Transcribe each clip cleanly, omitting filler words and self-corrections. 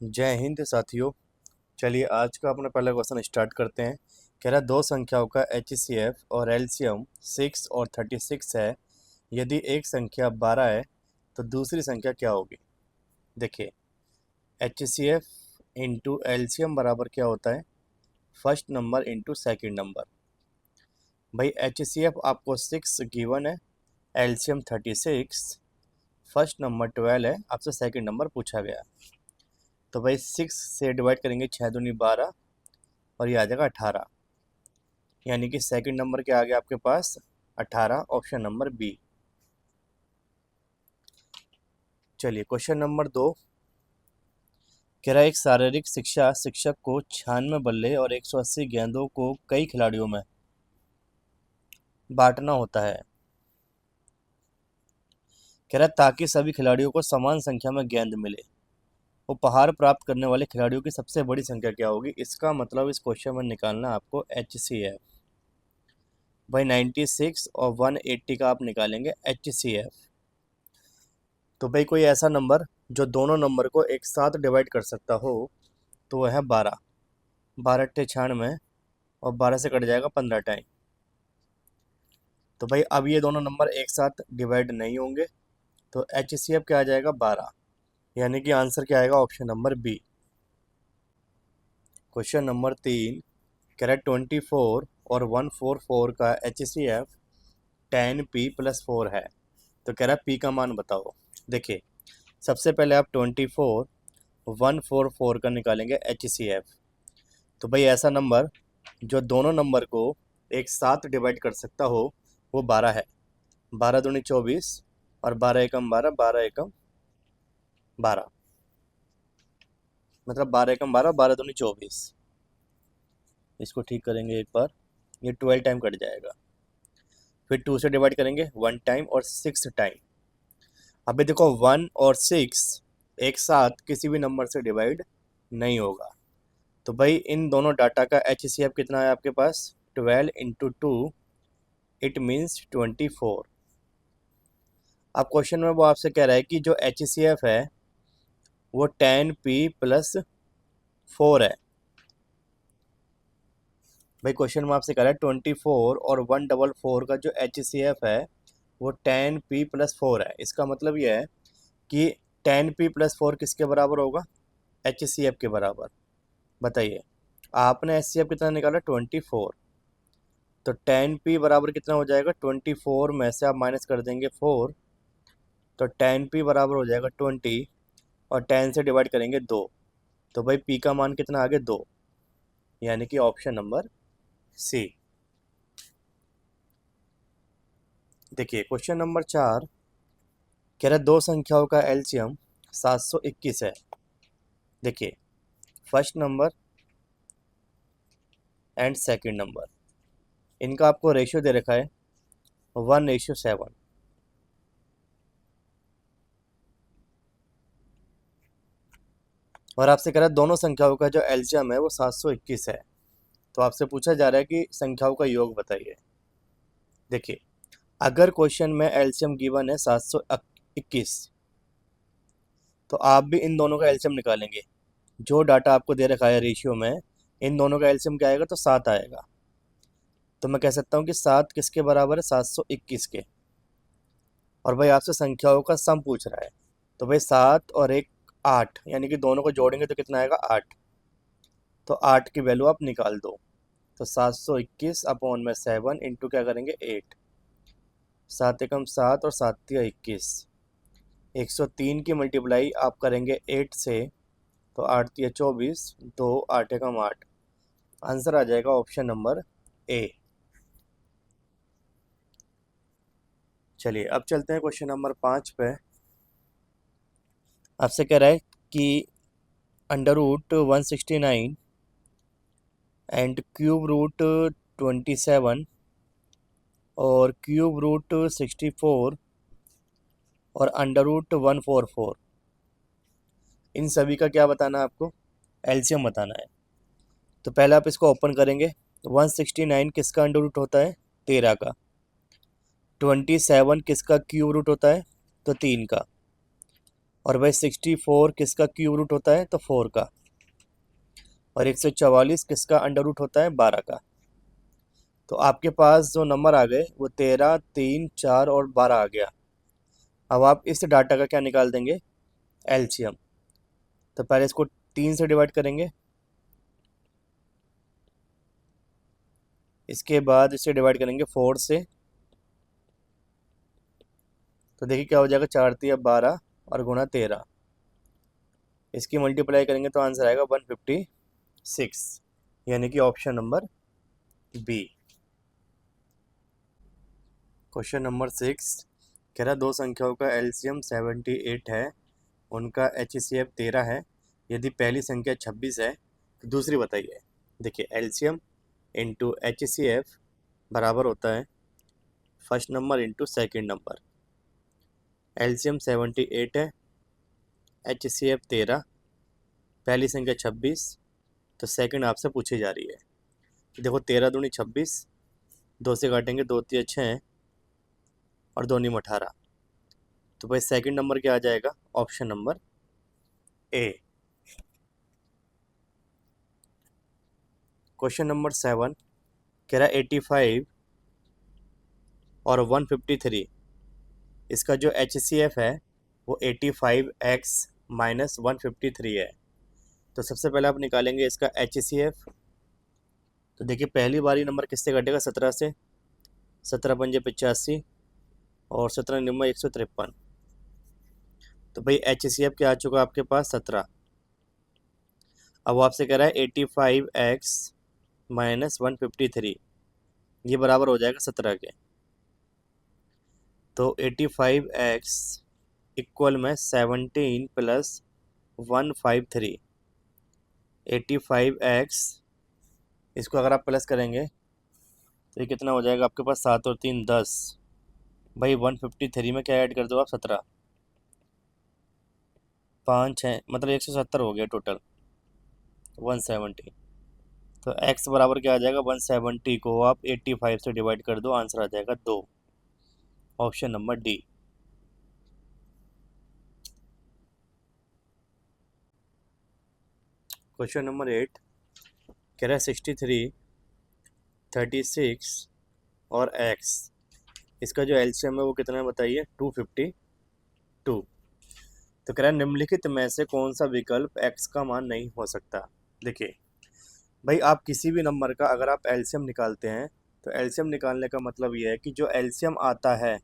जय हिंद साथियों। चलिए आज का अपना पहला क्वेश्चन स्टार्ट करते हैं। कह रहा है दो संख्याओं का HCF और एलसीएम 6 और 36 है। यदि एक संख्या 12 है तो दूसरी संख्या क्या होगी। देखिए HCF इंटू एलसीएम बराबर क्या होता है, first number into second number. भाई HCF आपको 6 गिवन है, एलसीएम 36, फर्स्ट नंबर 12 है, आपसे सेकेंड नंबर पूछा गया। तो भाई 6 से डिवाइड करेंगे, 6 दूनी 12 और ये आ जाएगा 18, यानी कि सेकंड नंबर क्या आ गया आपके पास 18, ऑप्शन नंबर बी। चलिए क्वेश्चन नंबर 2 कह रहा है एक शारीरिक शिक्षा शिक्षक को 96 बल्ले और 180 गेंदों को कई खिलाड़ियों में बांटना होता है। कह रहा है ताकि सभी खिलाड़ियों को समान संख्या में गेंद मिले, उपहार प्राप्त करने वाले खिलाड़ियों की सबसे बड़ी संख्या क्या होगी। इसका मतलब इस क्वेश्चन में निकालना आपको HCF। भाई 96 और 180 का आप निकालेंगे HCF। तो भाई कोई ऐसा नंबर जो दोनों नंबर को एक साथ डिवाइड कर सकता हो तो वह है 12। 12 अट्ठे 96 और 12 से कट जाएगा 15 टाइम। तो भाई अब ये दोनों नंबर एक साथ डिवाइड नहीं होंगे, तो HCF क्या आ जाएगा 12, यानी कि आंसर क्या आएगा option number B. Question number 3 कह रहा है 24 और 144 का HCF 10p + 4 है। तो कह रहा है p का मान बताओ। देखिए सबसे पहले आप 24 144 का निकालेंगे HCF। तो भाई ऐसा नंबर जो दोनों नंबर को एक साथ डिवाइड कर सकता हो वो 12 है। 12 दूनी 24 और 12 एकम 12, 12 एकम 12, मतलब 12 एकम 12, 12 दूनी 24। इसको ठीक करेंगे एक बार, ये 12 टाइम कट जाएगा। फिर 2 से डिवाइड करेंगे 1 टाइम और 6 टाइम। अभी देखो 1 और 6 एक साथ किसी भी नंबर से डिवाइड नहीं होगा। तो भाई इन दोनों डाटा का HCF कितना है आपके पास, 12 इंटू 2, इट मीन्स 24। अब क्वेश्चन में वो आपसे कह रहा है कि जो HCF है वो 10p + 4 है। भाई क्वेश्चन में आपसे कह रहा है 24 और 144 का जो HCF है वो 10p + 4 है। इसका मतलब ये है कि 10p + 4 किसके बराबर होगा, HCF के बराबर। बताइए आपने HCF कितना निकाला 24, तो 10p बराबर कितना हो जाएगा, 24 में से आप माइनस कर देंगे 4, तो 10p बराबर हो जाएगा 20 और 10 से डिवाइड करेंगे 2, तो भाई p का मान कितना आ गया 2, यानी कि ऑप्शन नंबर सी। देखिए क्वेश्चन नंबर 4 कह रहा है दो संख्याओं का एलसीएम 721 है। देखिए first number and second number, इनका आपको रेशियो दे रखा है 1:7। और आपसे कह रहा है दोनों संख्याओं का जो एलसीएम है वो 721 है। तो आपसे पूछा जा रहा है कि संख्याओं का योग बताइए। देखिए अगर क्वेश्चन में एलसीएम गिवन है 721, तो आप भी इन दोनों का एलसीएम निकालेंगे। जो डाटा आपको दे रखा है रेशियो में, इन दोनों का एलसीएम क्या आएगा, तो 7 आएगा। तो मैं कह सकता हूँ कि 7 किसके बराबर है, 721 के। और भाई आपसे संख्याओं का सम पूछ रहा है, तो भाई 7 और 1 8, यानी कि दोनों को जोड़ेंगे तो कितना आएगा 8। तो 8 की वैल्यू आप निकाल दो, तो 721 अपॉन में 7 इंटू क्या करेंगे 8, 7 एकम 7 और 7 तिया 21, 103 की मल्टीप्लाई आप करेंगे 8 से, तो 8 तिया 24, 2 8 एकम 8, आंसर आ जाएगा ऑप्शन नंबर ए। चलिए अब चलते हैं क्वेश्चन नंबर 5 पे। आपसे कह रहा है कि √169 एंड क्यूब रूट 27 और क्यूब रूट 64 और √144, इन सभी का क्या बताना है आपको, एलसीएम बताना है। तो पहले आप इसको ओपन करेंगे, 169 किसका अंडर रूट होता है, 13 का। 27 किसका क्यूब रूट होता है, तो 3 का। और भाई 64 किसका क्यूब रूट होता है? तो 4 का। और 144 किसका अंडर रूट होता है? 12 का। तो आपके पास जो नंबर आ गए वो 13, 3, 4 और 12 आ गया। अब आप इस डाटा का क्या निकाल देंगे? एलसीएम। तो पहले इसको 3 से डिवाइड करेंगे, इसके बाद इसे डिवाइड करेंगे 4 से। तो देखिए क्या हो जाएगा, 4 3 12 और गुणा 13। इसकी मल्टीप्लाई करेंगे तो आंसर आएगा 156, यानी कि option number B. Question number 6 कह रहा दो संख्याओं का एलसीएम 78 है, उनका एचसीएफ 13 है। यदि पहली संख्या 26 है तो दूसरी बताइए। देखिए एलसीएम इंटू एचसीएफ बराबर होता है first number into second number. LCM 78 है, एचसीएफ 13, पहली संख्या 26, तो सेकंड आपसे पूछी जा रही है। देखो 13 दूनी 26, 2 से काटेंगे 2 3 6 और 2 नीम 18। तो भाई सेकंड नंबर क्या आ जाएगा? Option number A. Question number 7 कह रहा 85 और 153, इसका जो एचसीएफ है वो 85x माइनस 153 है। तो सबसे पहले आप निकालेंगे इसका एचसीएफ। तो देखिए पहली बारी नंबर किससे कटेगा? 17 से। 17 पंजे 85 और 17 निम्मा 153। तो भाई एचसीएफ क्या आ चुका आपके पास? 17। अब वो आपसे कह रहा है 85x माइनस 153, ये बराबर हो जाएगा 17 के। तो 85x इक्वल में 17 प्लस 153। 85x इसको अगर आप प्लस करेंगे तो ये कितना हो जाएगा आपके पास? 7 और 3 10। भाई 153 में क्या ऐड कर दो आप? 17, 5 है मतलब 170 हो गया टोटल 170। तो x बराबर क्या आ जाएगा? 170 को आप 85 से डिवाइड कर दो, आंसर आ जाएगा 2, option number D. Question number 8 कह रहा है 63, 36 और x, इसका जो एलसीएम है वो कितना है बताइए? 252। तो कह रहा है निम्नलिखित में से कौन सा विकल्प x का मान नहीं हो सकता? देखिए भाई आप किसी भी नंबर का अगर आप एलसीएम निकालते हैं तो एलसीएम निकालने का मतलब ये है कि जो एलसीएम आता है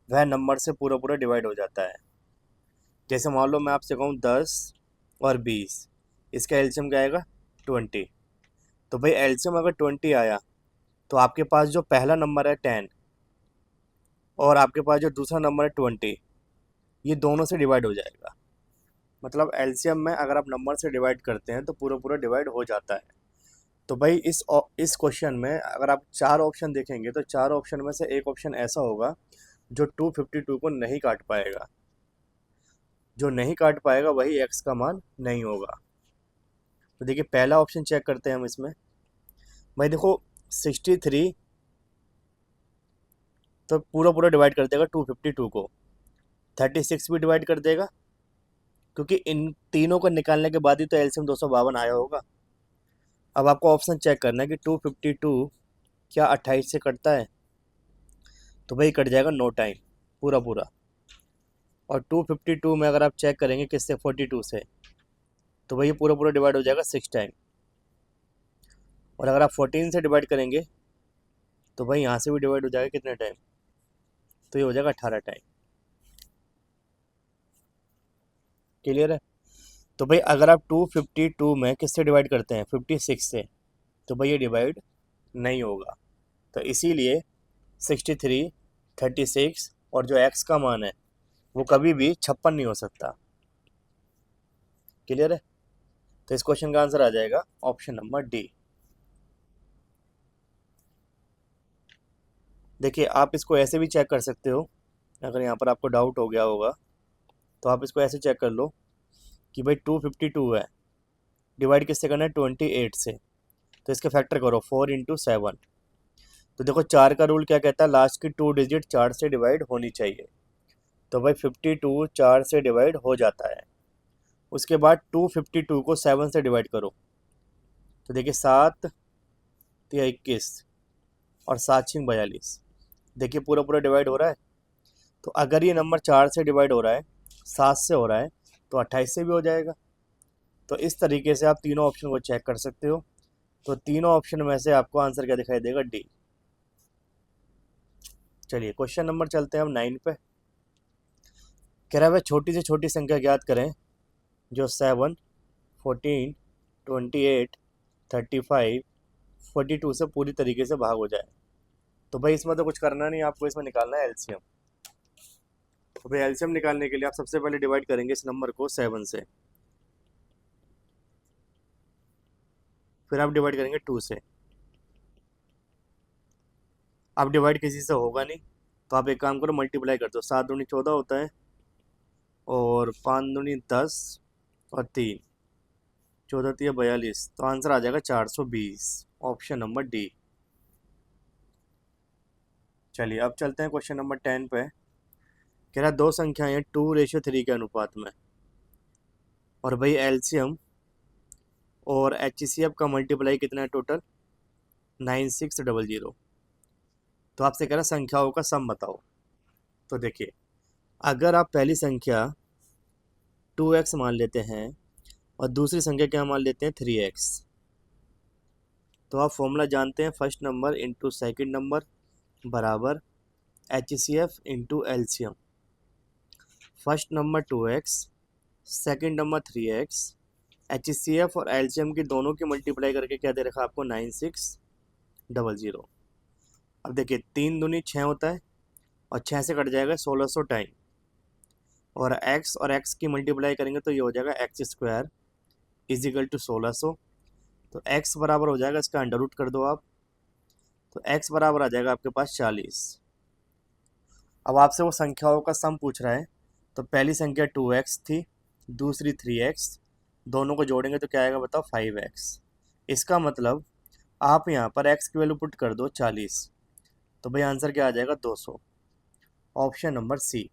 वह नंबर से पूरा पूरा डिवाइड हो जाता है। जैसे मान लो मैं आपसे कहूँ 10 और 20, इसका एलसीएम क्या आएगा? 20। तो भाई एलसीएम अगर 20 आया तो आपके पास जो पहला नंबर है 10 और आपके पास जो दूसरा नंबर है 20, ये दोनों से डिवाइड हो जाएगा। मतलब एलसीएम में अगर आप नंबर से डिवाइड करते हैं तो पूरा पूरा डिवाइड हो जाता है। तो भाई इस क्वेश्चन में अगर आप 4 ऑप्शन देखेंगे तो 4 ऑप्शन में से एक ऑप्शन ऐसा होगा जो 252 को नहीं काट पाएगा। जो नहीं काट पाएगा वही एक्स का मान नहीं होगा। तो देखिए पहला ऑप्शन चेक करते हैं हम इसमें। भाई देखो 63 तो पूरा पूरा डिवाइड कर देगा 252 को। 36 भी डिवाइड कर देगा क्योंकि इन तीनों को निकालने के बाद ही तो एलसीएम 252 आया होगा। अब आपको ऑप्शन चेक करना है कि 252 क्या 28 से कटता है? तो भाई कट जाएगा नो टाइम पूरा पूरा। और 252 में अगर आप चेक करेंगे किससे? 42 से, तो भाई ये पूरा पूरा डिवाइड हो जाएगा 6 टाइम। और अगर आप 14 से डिवाइड करेंगे तो भाई यहाँ से भी डिवाइड हो जाएगा कितने टाइम? तो ये हो जाएगा 18 टाइम। क्लियर है? तो भाई अगर आप 252 में किससे डिवाइड करते हैं? 56 से, तो भाई ये डिवाइड नहीं होगा। तो इसीलिए 63, 36 और जो एक्स का मान है वो कभी भी 56 नहीं हो सकता। क्लियर है? तो इस क्वेश्चन का आंसर आ जाएगा ऑप्शन नंबर डी। देखिए आप इसको ऐसे भी चेक कर सकते हो, अगर यहाँ पर आपको डाउट हो गया होगा तो आप इसको ऐसे चेक कर लो कि भाई 252 है, डिवाइड किससे करना है? 28 से। तो इसके फैक्टर करो 4 इंटू 7। तो देखो 4 का रूल क्या कहता है? लास्ट की 2 डिजिट 4 से डिवाइड होनी चाहिए। तो भाई 52 4 से डिवाइड हो जाता है। उसके बाद 252 को 7 से डिवाइड करो, तो देखिए 7 तिया 21 और 7 छिंग 42। देखिए पूरा पूरा डिवाइड हो रहा है। तो अगर ये नंबर 4 से डिवाइड हो रहा है, 7 से हो रहा है, तो 28 से भी हो जाएगा। तो इस तरीके से आप तीनों ऑप्शन को चेक कर सकते हो। तो तीनों ऑप्शन में से आपको आंसर क्या दिखाई देगा? डी। चलिए क्वेश्चन नंबर चलते हैं हम 9 पे। कह रहा है छोटी से छोटी संख्या ज्ञात करें जो 7, 14, 28, 35, 42 से पूरी तरीके से भाग हो जाए। तो भाई इसमें तो कुछ करना नहीं, आपको इसमें निकालना है एलसीएम। तो भाई एलसीएम निकालने के लिए आप सबसे पहले डिवाइड करेंगे इस नंबर को 7 से, फिर आप डिवाइड करेंगे 2 से। अब डिवाइड किसी से होगा नहीं, तो आप एक काम करो, मल्टीप्लाई कर दो। 7 दूनी 14 होता है, और 5 दूनी 10, और 3 14 तिया 42। तो आंसर आ जाएगा 420, ऑप्शन नंबर डी। चलिए अब चलते हैं क्वेश्चन नंबर 10 पे। कह रहा दो संख्याएं 2:3 के अनुपात में, और भाई एलसीएम और एचसीएफ का मल्टीप्लाई कितना है टोटल? 9600। तो आपसे कह रहा संख्याओं का सम बताओ। तो देखिए, अगर आप पहली संख्या 2x मान लेते हैं और दूसरी संख्या क्या मान लेते हैं? 3x, तो आप फॉर्मूला जानते हैं, first number into second number बराबर HCF into LCM. First number 2x, second number 3x, HCF और एलसीएम की दोनों की मल्टीप्लाई करके क्या दे रखा आपको? 9600। अब देखिए 3 दूनी 6 होता है, और 6 से कट जाएगा 1600 टाइम, और x की मल्टीप्लाई करेंगे तो ये हो जाएगा x² इजिकल टू 1600। तो x बराबर हो जाएगा, इसका अंडर रूट कर दो आप, तो x बराबर आ जाएगा आपके पास 40। अब आपसे वो संख्याओं का सम पूछ रहा है। तो पहली संख्या 2x थी, दूसरी 3x, दोनों को जोड़ेंगे तो क्या आएगा बताओ? 5x। इसका मतलब आप यहाँ पर x की वैल्यू पुट कर दो 40, तो भाई आंसर क्या आ जाएगा? 200, ऑप्शन नंबर सी।